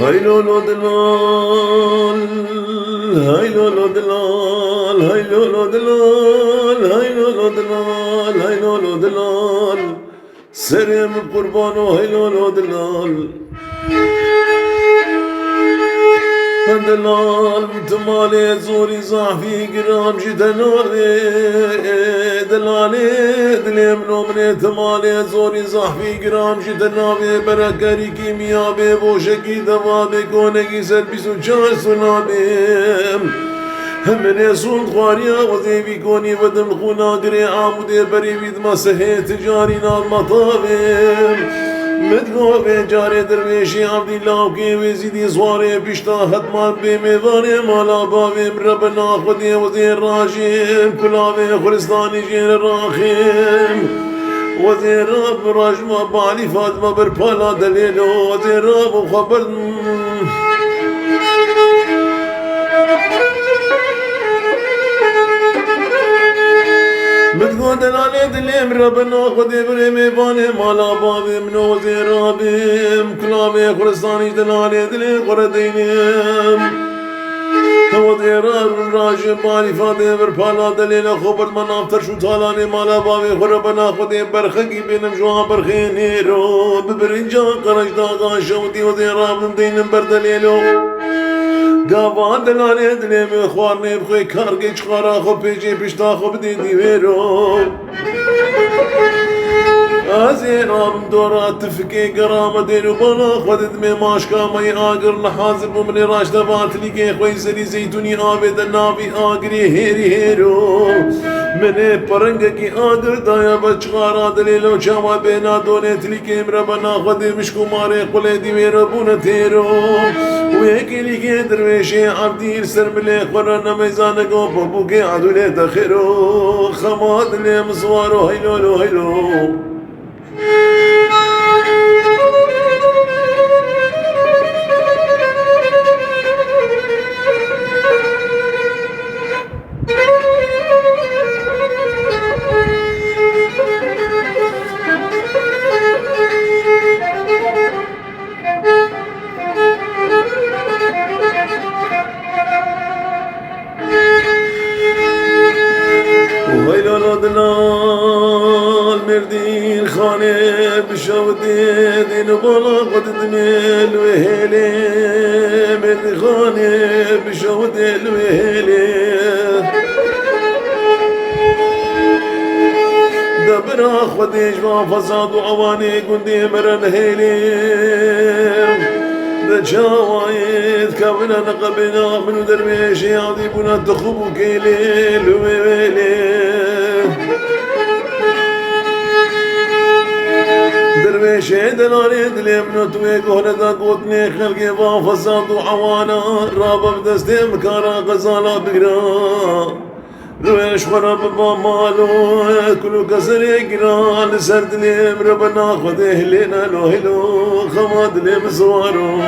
هيلو لو دلال هيلو لو دلال هيلو لو دلال هيلو لو دلال هيلو لو دلال سرم قربانو هيلو لو دلال دلال متمالي زوري زعفي قرام جدنالي دلالي دلي منو مني تمالي زوري زعفي قرام جدنالي بركاري كيميا بي بوشكي دوا بي كونكي سلبسو چار سنابي من يسون خواريا وزيبي كوني ودم خونا قري عامودي بري بيد ما سهي تجاري نال مطابي مدگو به جاره درویشی عبدالله که وزیدی زواره پیشتا حتما به میوانه مالا باویم ربنا خودی وزیر راجیم کلاوه خرستانی جیر راخیم وزیر رب راجما بالی فاطمه بر پالا دلیلو وزیر رب خبر مدگو دلاله دلیم ربنا خودی بری میوانه مالا باویم نو وزیر ربیم کلاوه خرستانی دلاله دلیم قردینیم وزیر رب راجم بالی فاطمه بر پالا دلیل خبر من افتر شو تالانه مالا باوی خربنا خودی برخگی بینم جوان برخینی رو ببرینجا قرش داغا شوتی وزیر رب دینم بر دلیلو گاوان دلاله دلیم خوارنه بخوی کارگی چخارا خوب پیچی پیشتا خوب دیدی ویرو ازيرام دورا تفكي قرامة دينو بنا خودت مي ماشكا مي آقر لحاضر بمني راش دبات لكي خوي زري زيتوني آبد النابي آقري هيري هيرو مني پرنگ کی آقر دایا بچغارا دليلو چاما بينا دونت لكي مربنا خودي مشكو ماري قولي دي ميربون تيرو ويكي لكي درويشي عبدير سرملي قرانا ميزانكو بابوكي عدولي تخيرو خماد لي مصوارو هيلولو هيلو دلال مردين خانه بشودي دين بالا قد دميل وهيلي مردين خانه بشودي الوهيلي دبرا خديش ما فساد وعواني قندي مرن هيلي دجاوايد كابنا نقبنا من درميشي عذيبنا تخبو كيلي الوهيلي درويشي دلالي دليم نتوي قهردا قوتني خلقي وفساد وعوانا رابا بدستي مكارا غزالا بقرا رويش خراب بمالو كلو كسر يقرا سرد ليم ربنا خده لنا لو هلو خماد ليم زوارو